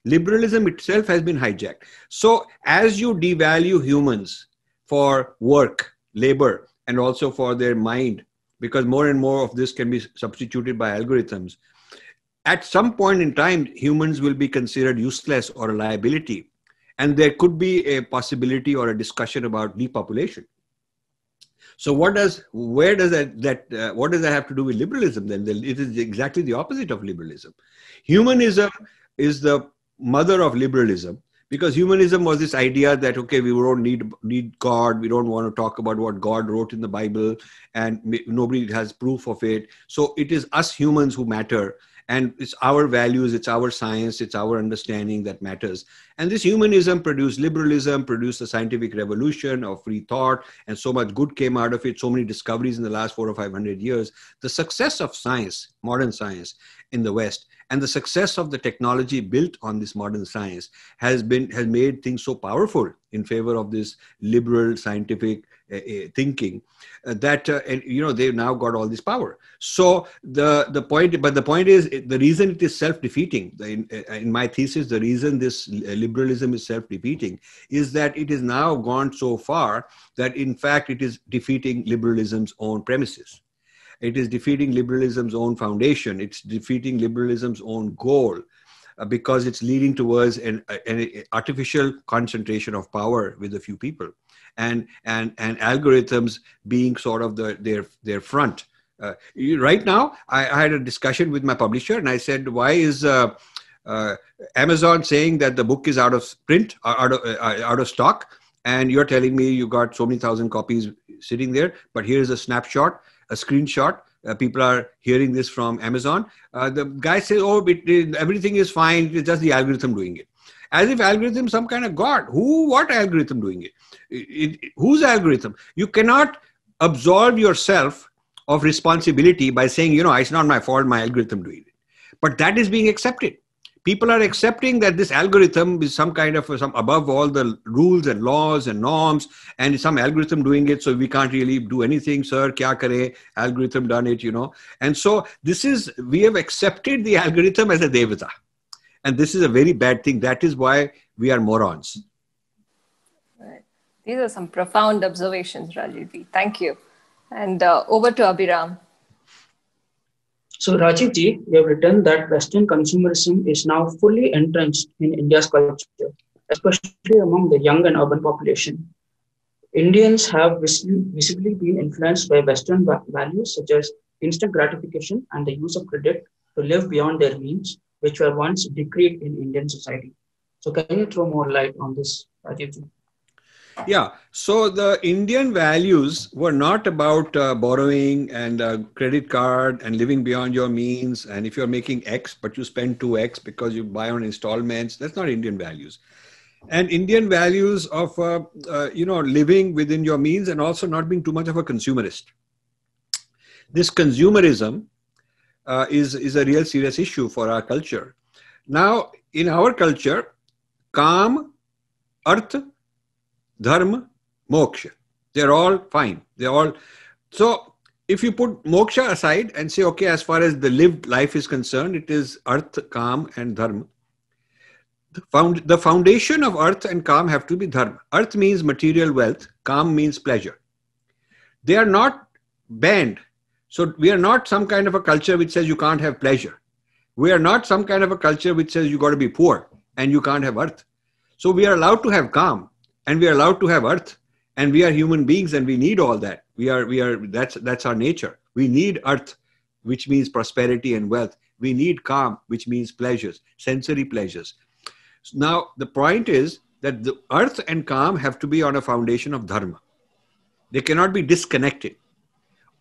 Liberalism itself has been hijacked. So as you devalue humans for work, labor, and also for their mind, because more and more of this can be substituted by algorithms, at some point in time, humans will be considered useless or a liability. And there could be a possibility or a discussion about depopulation. So what does that have to do with liberalism then? It is exactly the opposite of liberalism. Humanism is the mother of liberalism, because humanism was this idea that, okay, we don't need God. We don't want to talk about what God wrote in the Bible, and nobody has proof of it. So it is us humans who matter. And it's our values, it's our science, it's our understanding that matters. And this humanism produced liberalism, produced the scientific revolution of free thought, and so much good came out of it, so many discoveries in the last 400 or 500 years. The success of science, modern science in the West, and the success of the technology built on this modern science has made things so powerful in favor of this liberal scientific thinking that they've now got all this power. So the point is, the reason it is self-defeating. In my thesis, the reason this liberalism is self-defeating is that it has now gone so far that in fact it is defeating liberalism's own premises. It is defeating liberalism's own foundation. It's defeating liberalism's own goal, because it's leading towards an artificial concentration of power with a few people, and algorithms being sort of their front. Right now, I had a discussion with my publisher, and I said, why is Amazon saying that the book is out of print, out of stock, and you're telling me you got so many thousand copies sitting there, but here is a snapshot, a screenshot. People are hearing this from Amazon. The guy says, everything is fine. It's just the algorithm doing it. As if algorithm some kind of God. What algorithm doing it? Whose algorithm? You cannot absolve yourself of responsibility by saying, it's not my fault, my algorithm doing it. But that is being accepted. People are accepting that this algorithm is some kind of some above all the rules and laws and norms, and some algorithm doing it, so we can't really do anything. Sir, kya kare? Algorithm done it, And so we have accepted the algorithm as a devata. And this is a very bad thing. That is why we are morons. Right. These are some profound observations, Rajiv. Thank you. And over to Abhiram. So Rajiv ji, you have written that Western consumerism is now fully entrenched in India's culture, especially among the young and urban population. Indians have visibly been influenced by Western values such as instant gratification and the use of credit to live beyond their means, which were once decreed in Indian society. So can you throw more light on this, Rajiv ji? Yeah, so the Indian values were not about borrowing and credit card and living beyond your means. And if you're making X, but you spend 2X because you buy on installments, that's not Indian values. And Indian values of, living within your means and also not being too much of a consumerist. This consumerism is a real serious issue for our culture. Now, in our culture, Kam, Arth, Dharma, Moksha, they're all fine. So if you put Moksha aside and say, okay, as far as the lived life is concerned, it is Arth, Kam, and Dharma. The foundation of Arth and Kam have to be Dharma. Arth means material wealth. Kam means pleasure. They are not banned. So we are not some kind of a culture which says you can't have pleasure. We are not some kind of a culture which says you got to be poor and you can't have Arth. So we are allowed to have Kam. and we are allowed to have earth, and we are human beings, and we need all that. That's our nature. We need earth, which means prosperity and wealth. We need calm, which means pleasures, sensory pleasures. Now, the point is that the earth and calm have to be on a foundation of dharma. They cannot be disconnected.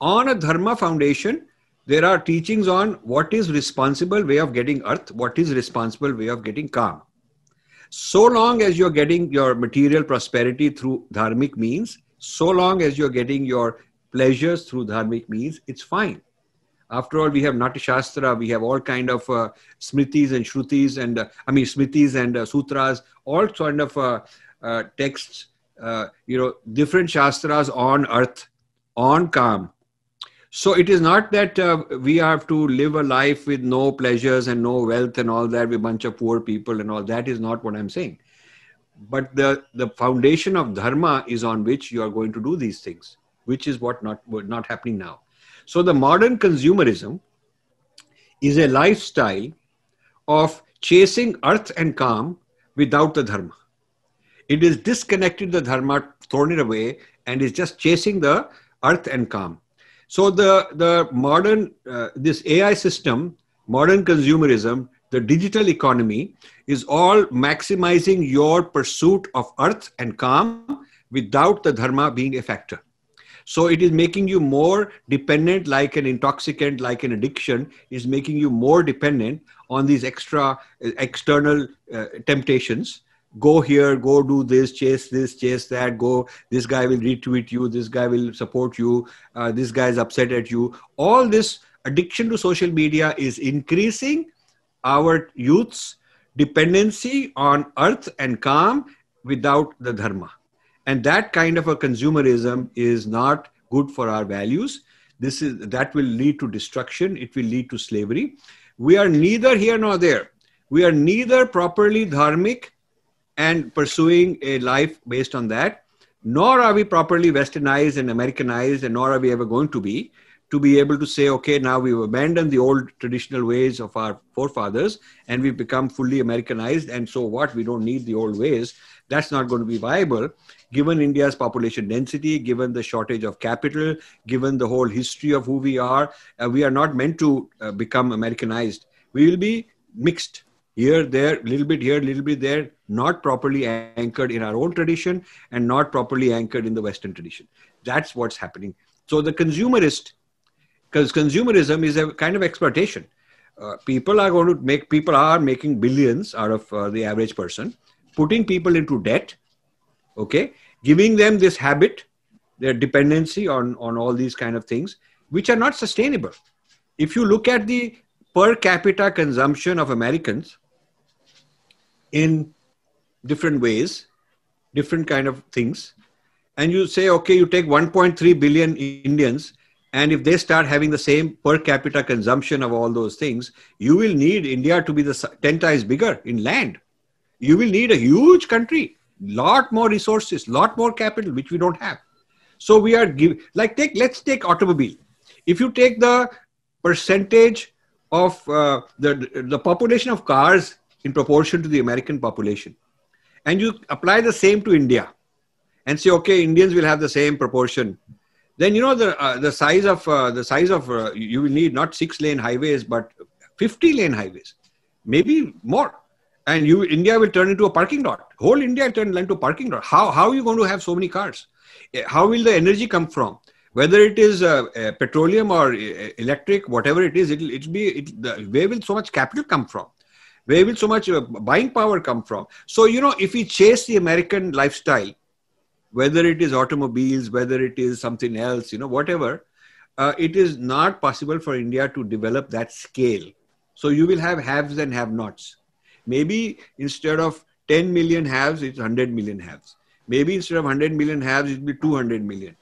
On a dharma foundation, there are teachings on what is responsible way of getting earth, what is responsible way of getting calm. So long as you're getting your material prosperity through dharmic means, so long as you're getting your pleasures through dharmic means, it's fine. After all, we have Natya Shastra, we have all kind of smritis and shrutis and smritis and sutras, all kind of texts, different shastras on earth, on calm. So it is not that we have to live a life with no pleasures and no wealth and all that with a bunch of poor people and all. That is not what I'm saying. But the foundation of dharma is on which you are going to do these things, which is what not happening now. So the modern consumerism is a lifestyle of chasing earth and calm without the dharma. It is disconnected the dharma, thrown it away, and is just chasing the earth and calm. So the modern, this AI system, modern consumerism, the digital economy is all maximizing your pursuit of earth and calm without the dharma being a factor. So it is making you more dependent, like an intoxicant, like an addiction, is making you more dependent on these external temptations. Go here, go do this, chase that, go, this guy will retweet you, this guy will support you, this guy is upset at you. All this addiction to social media is increasing our youth's dependency on earth and calm without the dharma. And that kind of a consumerism is not good for our values. That will lead to destruction. It will lead to slavery. We are neither here nor there. We are neither properly dharmic and pursuing a life based on that, nor are we properly westernized and Americanized, and nor are we ever going to be able to say, okay, now we've abandoned the old traditional ways of our forefathers and we've become fully Americanized, and so what, we don't need the old ways. That's not going to be viable, given India's population density, given the shortage of capital, given the whole history of who we are. We are not meant to become Americanized. We will be mixed. Here, there, little bit here, little bit there, not properly anchored in our own tradition and not properly anchored in the Western tradition. That's what's happening. So the consumerism is a kind of exploitation. People are making billions out of the average person, putting people into debt, okay, giving them this habit, their dependency on all these kind of things, which are not sustainable. If you look at the per capita consumption of Americans, in different ways, different kind of things, and you say, okay, you take 1.3 billion Indians, and if they start having the same per capita consumption of all those things, you will need India to be 10 times bigger in land. You will need a huge country, lot more resources, lot more capital, which we don't have. So we are let's take automobile. If you take the percentage of the population of cars in proportion to the American population, and you apply the same to India, and say, okay, Indians will have the same proportion, then the size of you will need not 6-lane highways but 50-lane highways, maybe more, and India will turn into a parking lot. Whole India will turn into a parking lot. How are you going to have so many cars? How will the energy come from? Whether it is petroleum or electric, whatever it is, where will so much capital come from? Where will so much buying power come from? So, if we chase the American lifestyle, whether it is automobiles, whether it is something else, whatever, it is not possible for India to develop that scale. So you will have haves and have-nots. Maybe instead of 10 million haves, it's 100 million haves. Maybe instead of 100 million haves, it will be 200 million.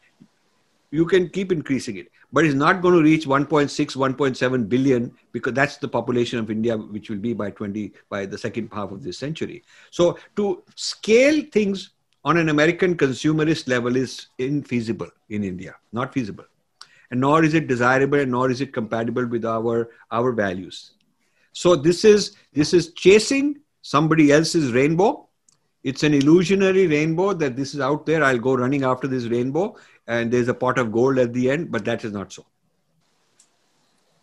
You can keep increasing it, but it's not going to reach 1.6, 1.7 billion, because that's the population of India, which will be by the second half of this century. So to scale things on an American consumerist level is infeasible in India, not feasible. And nor is it desirable, and nor is it compatible with our values. So this is chasing somebody else's rainbow It's an illusionary rainbow that this is out there. I'll go running after this rainbow and there's a pot of gold at the end, but that is not so.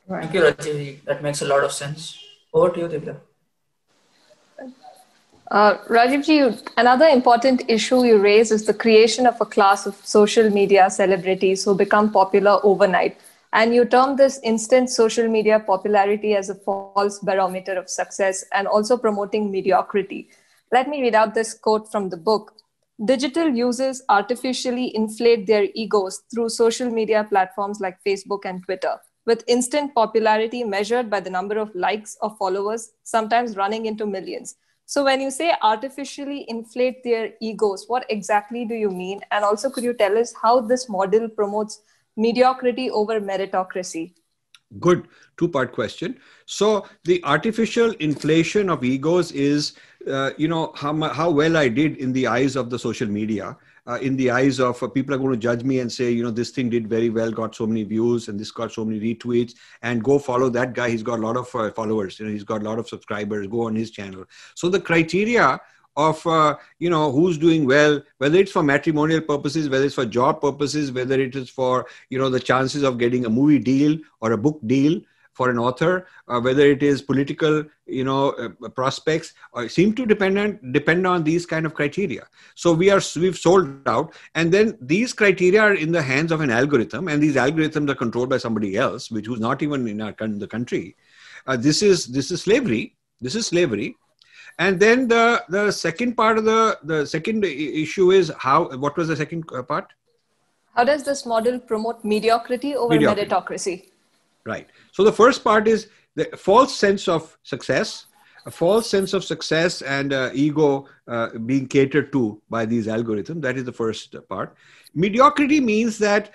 Thank you, Rajiv. That makes a lot of sense. Over to you, Divya. Rajivji, another important issue you raise is the creation of a class of social media celebrities who become popular overnight. And you term this instant social media popularity as a false barometer of success and also promoting mediocrity. Let me read out this quote from the book. Digital users artificially inflate their egos through social media platforms like Facebook and Twitter, with instant popularity measured by the number of likes or followers, sometimes running into millions. So, when you say artificially inflate their egos, what exactly do you mean? And also, could you tell us how this model promotes mediocrity over meritocracy? Good two-part question. So the artificial inflation of egos is, how well I did in the eyes of the social media, in the eyes of people are going to judge me and say, this thing did very well, got so many views and this got so many retweets, and go follow that guy. He's got a lot of followers, he's got a lot of subscribers, go on his channel. So the criteria of who's doing well, whether it's for matrimonial purposes, whether it's for job purposes, whether it is for the chances of getting a movie deal or a book deal for an author, whether it is political prospects, seem to depend on these kind of criteria. So we've sold out, and then these criteria are in the hands of an algorithm, and these algorithms are controlled by somebody else, who's not even in the country. This is slavery. This is slavery. And then the second part of the second issue is what was the second part? How does this model promote mediocrity over meritocracy? Right. So the first part is the false sense of success, a false sense of success and ego being catered to by these algorithms. That is the first part. Mediocrity means that,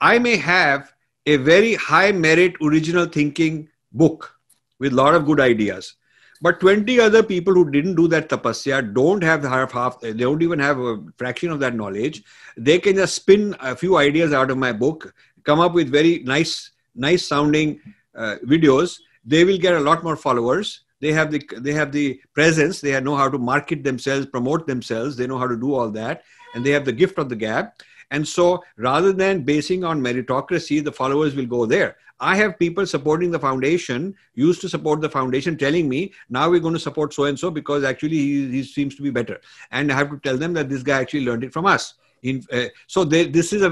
I may have a very high merit original thinking book with a lot of good ideas. But 20 other people who didn't do that tapasya don't have half, they don't even have a fraction of that knowledge. They can just spin a few ideas out of my book, come up with very nice sounding videos. They will get a lot more followers. They have the presence. They know how to market themselves, promote themselves. They know how to do all that. And they have the gift of the gab. And so rather than basing on meritocracy, the followers will go there. I have people supporting the foundation, used to support the foundation, telling me, now we're going to support so-and-so because actually he seems to be better. And I have to tell them that this guy actually learned it from us. This is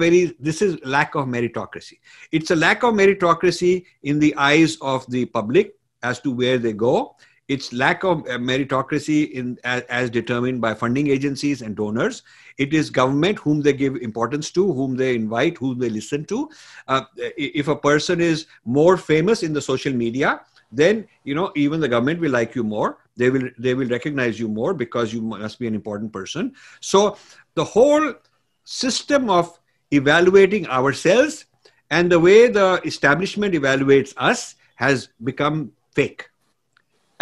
lack of meritocracy. It's a lack of meritocracy in the eyes of the public as to where they go. It's lack of meritocracy as determined by funding agencies and donors. It is government whom they give importance to, whom they invite, whom they listen to. If a person is more famous in the social media, then even the government will like you more. They will recognize you more because you must be an important person. So the whole system of evaluating ourselves and the way the establishment evaluates us has become fake.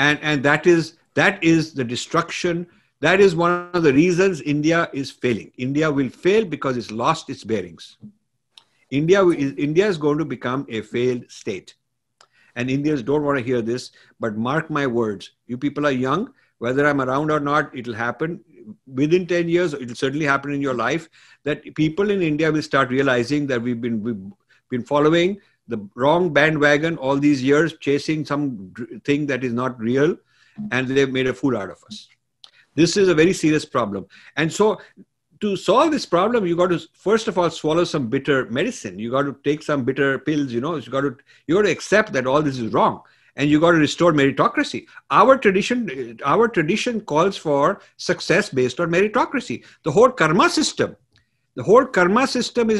And that is the destruction. That is one of the reasons India is failing. India will fail because it's lost its bearings. India is going to become a failed state. And Indians don't want to hear this, but mark my words. You people are young. Whether I'm around or not, it'll happen. Within 10 years, it'll certainly happen in your life, that people in India will start realizing that we've been following the wrong bandwagon all these years, chasing some thing that is not real, and they've made a fool out of us. This is a very serious problem. And so to solve this problem, you got to, first of all, swallow some bitter medicine. You got to take some bitter pills, you got to accept that all this is wrong. And you got to restore meritocracy. Our tradition calls for success based on meritocracy. The whole karma system is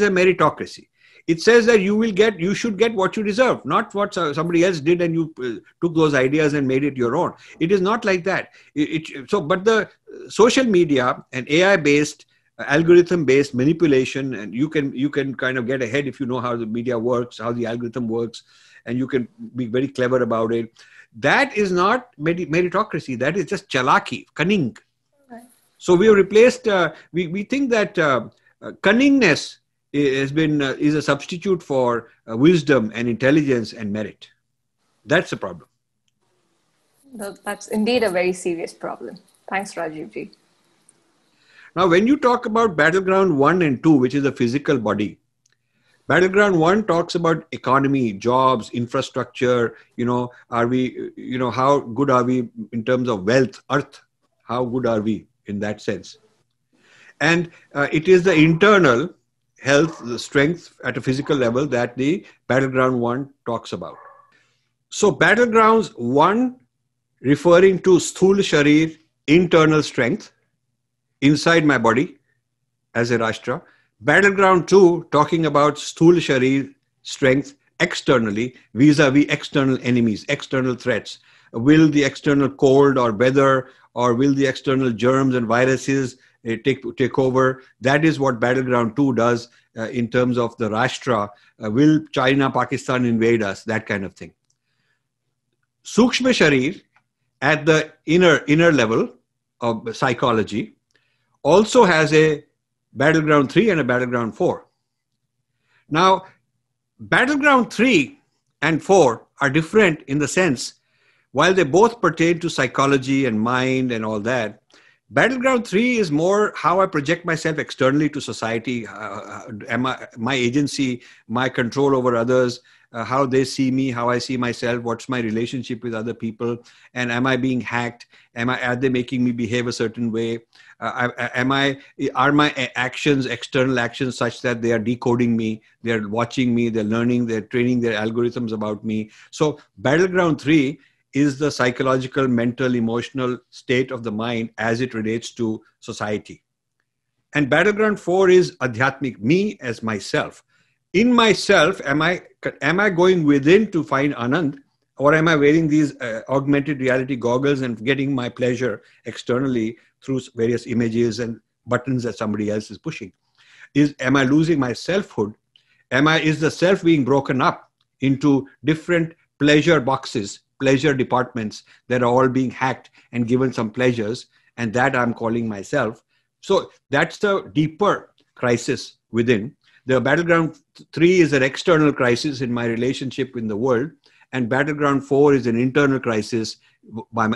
a meritocracy. It says that you should get what you deserve, not what somebody else did and you took those ideas and made it your own. It is not like that. But the social media and AI-based, algorithm-based manipulation, and you can kind of get ahead if you know how the media works, how the algorithm works, and you can be very clever about it. That is not meritocracy. That is just chalaki, cunning. Right. So we have replaced. We think that cunningness is a substitute for wisdom and intelligence and merit. That's the problem. That's indeed a very serious problem. Thanks, Rajiv ji. Now, when you talk about battleground 1 and 2, which is the physical body, battleground 1 talks about economy, jobs, infrastructure, are we, how good are we in terms of wealth, earth, how good are we in that sense? And it is the internal health, the strength at a physical level that the battleground 1 talks about. So battlegrounds 1 referring to sthul sharir, internal strength inside my body as a Rashtra. Battleground 2 talking about sthul sharir, strength externally vis-a-vis external enemies, external threats. Will the external cold or weather, or will the external germs and viruses take over? That is what battleground 2 does in terms of the Rashtra. Will China, Pakistan invade us? That kind of thing. Sukshma Sharir at the inner level of psychology also has a battleground 3 and a battleground 4. Now, battleground 3 and 4 are different in the sense, while they both pertain to psychology and mind and all that, battleground 3 is more how I project myself externally to society, my agency, my control over others, how they see me, how I see myself, what's my relationship with other people, and am I being hacked? Are they making me behave a certain way? Are my actions, external actions, such that they are decoding me, they're watching me, they're learning, they're training their algorithms about me? So battleground 3 is the psychological, mental, emotional state of the mind as it relates to society. And battleground 4 is adhyatmic, me as myself. In myself, am I going within to find Anand, or am I wearing these augmented reality goggles and getting my pleasure externally through various images and buttons that somebody else is pushing? Am I losing my selfhood? Is the self being broken up into different pleasure boxes, pleasure departments that are all being hacked and given some pleasures, and that I'm calling myself? So that's the deeper crisis within. The battleground 3 is an external crisis in my relationship in the world, and battleground 4 is an internal crisis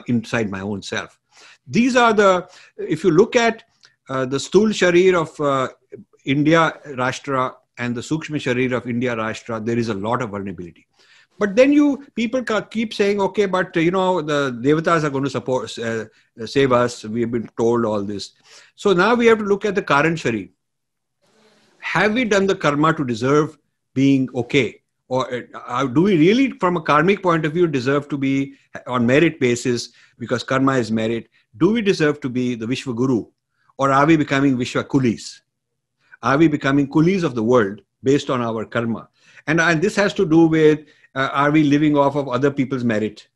inside my own self. These are if you look at the Sthul Sharir of India Rashtra and the Sukshma Sharir of India Rashtra, there is a lot of vulnerability. But then people keep saying, okay, but the Devatas are going to save us. We have been told all this. So now we have to look at the Karan Sharir. Have we done the karma to deserve being okay? Or do we really, from a karmic point of view, deserve to be on merit basis, because karma is merit? Do we deserve to be the Vishwa Guru? Or are we becoming Vishwa Kulis? Are we becoming Kulis of the world based on our karma? And this has to do with, are we living off of other people's merit?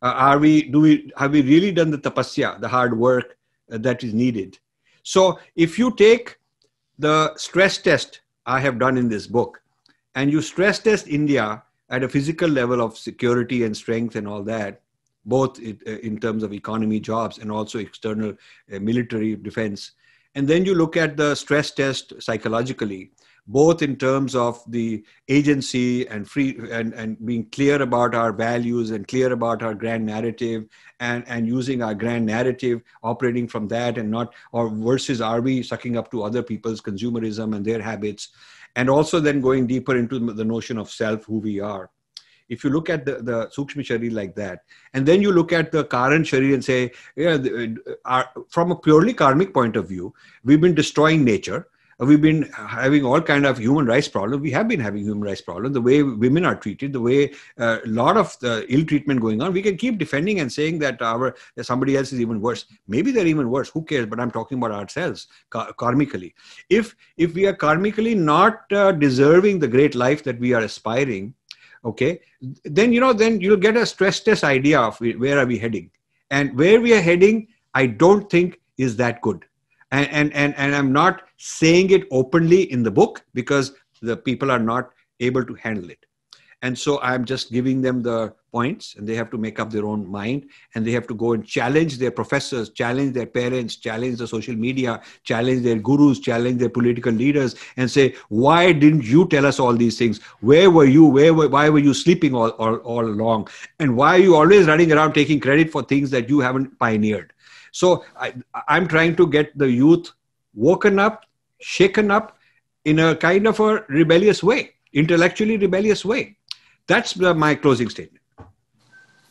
Have we really done the tapasya, the hard work that is needed? So if you take the stress test I have done in this book, and you stress test India at a physical level of security and strength and all that, both in terms of economy, jobs, and also external military defense. And then you look at the stress test psychologically, both in terms of the agency and and being clear about our values and clear about our grand narrative, and using our grand narrative, operating from that, and not, or versus are we sucking up to other people's consumerism and their habits, and also then going deeper into the notion of self, who we are. If you look at the Sukshma Sharir like that, and then you look at the Karan Sharir and say, from a purely karmic point of view, we've been destroying nature. We've been having all kind of human rights problems. We have been having human rights problems. The way women are treated, the way a lot of the ill treatment going on. We can keep defending and saying that somebody else is even worse. Maybe they're even worse. Who cares? But I'm talking about ourselves karmically. If we are karmically not deserving the great life that we are aspiring, okay, then you'll get a stress test idea of where are we heading, and where we are heading, I don't think is that good. And I'm not saying it openly in the book because the people are not able to handle it. And so I'm just giving them the points, and they have to make up their own mind, and they have to go and challenge their professors, challenge their parents, challenge the social media, challenge their gurus, challenge their political leaders, and say, why didn't you tell us all these things? Where were you? Why were you sleeping all along? And why are you always running around taking credit for things that you haven't pioneered? So I'm trying to get the youth woken up, shaken up in a kind of a rebellious way, intellectually rebellious way. That's my closing statement.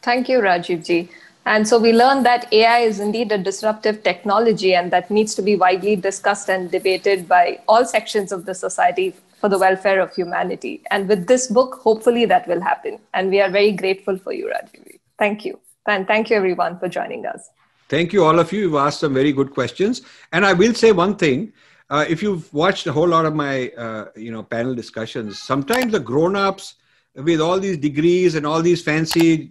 Thank you, Rajiv ji. And so we learned that AI is indeed a disruptive technology and that needs to be widely discussed and debated by all sections of the society for the welfare of humanity. And with this book, hopefully that will happen. And we are very grateful for you, Rajiv ji. Thank you. And thank you, everyone, for joining us. Thank you, all of you. You've asked some very good questions. And I will say one thing. If you've watched a whole lot of my panel discussions, sometimes the grown-ups with all these degrees and all these fancy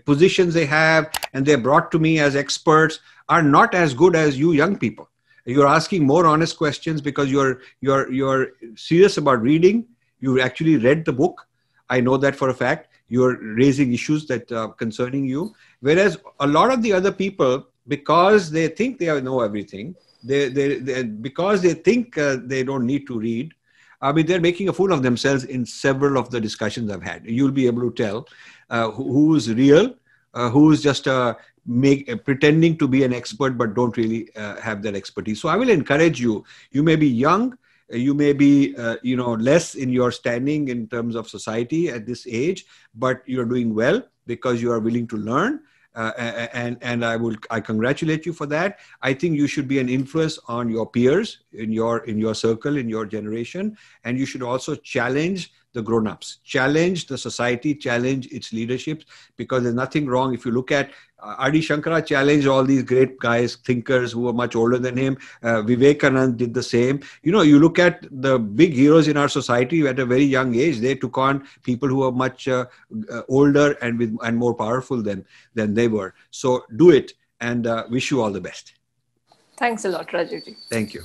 positions they have, and they're brought to me as experts, are not as good as you young people. You're asking more honest questions because you're serious about reading. You actually read the book. I know that for a fact. You're raising issues that are concerning you. Whereas a lot of the other people, because they think they know everything, because they think they don't need to read, I mean, they're making a fool of themselves in several of the discussions I've had. You'll be able to tell who's real, who's just pretending to be an expert but don't really have that expertise. So I will encourage you. You may be young, you may be less in your standing in terms of society at this age, but you're doing well because you are willing to learn. And I congratulate you for that. I think you should be an influence on your peers in your circle, in your generation, and you should also challenge the grown-ups, challenge the society, challenge its leadership, because there's nothing wrong. If you look at Adi Shankara challenged all these great guys, thinkers who were much older than him. Vivekanand did the same. You look at the big heroes in our society at a very young age. They took on people who were much older and more powerful than they were. So do it, and wish you all the best. Thanks a lot, Rajiv ji. Thank you.